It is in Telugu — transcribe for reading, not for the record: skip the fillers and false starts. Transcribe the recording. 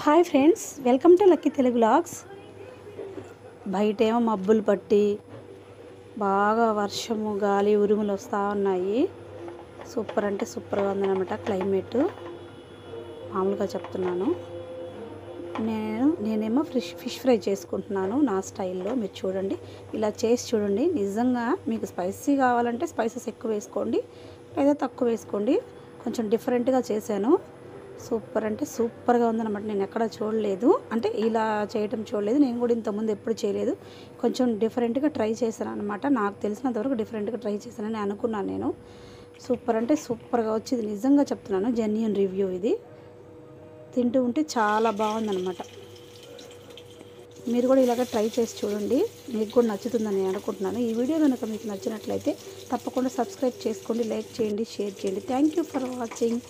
Hi friends, welcome to lucky Telugu vlogs. బయటేమో మబ్బులు పట్టి బాగా వర్షము గాలి ఉరుములు వస్తూ ఉన్నాయి. సూపర్ అంటే సూపర్గా ఉందన్నమాట క్లైమేట్. మామూలుగా చెప్తున్నాను. నేనేమో ఫిష్ ఫ్రై చేసుకుంటున్నాను నా స్టైల్లో. మీరు చూడండి, ఇలా చేసి చూడండి. నిజంగా మీకు స్పైసీ కావాలంటే స్పైసెస్ ఎక్కువ వేసుకోండి, లేదా తక్కువ వేసుకోండి. కొంచెం డిఫరెంట్గా చేశాను. సూపర్ అంటే సూపర్గా ఉందన్నమాట. నేను ఎక్కడ చూడలేదు, అంటే ఇలా చేయటం చూడలేదు. నేను కూడా ఇంతకుముందు ఎప్పుడు చేయలేదు. కొంచెం డిఫరెంట్గా ట్రై చేశాను అనమాట. నాకు తెలిసినంతవరకు డిఫరెంట్గా ట్రై చేశానని అనుకున్నాను నేను. సూపర్ అంటే సూపర్గా వచ్చింది, నిజంగా చెప్తున్నాను. జెన్యూన్ రివ్యూ ఇది. తింటూ ఉంటే చాలా బాగుందన్నమాట. మీరు కూడా ఇలాగ ట్రై చేసి చూడండి, మీకు కూడా నచ్చుతుందని నేను అనుకుంటున్నాను. ఈ వీడియో కనుక మీకు నచ్చినట్లయితే తప్పకుండా సబ్స్క్రైబ్ చేసుకోండి, లైక్ చేయండి, షేర్ చేయండి. Thank you for watching.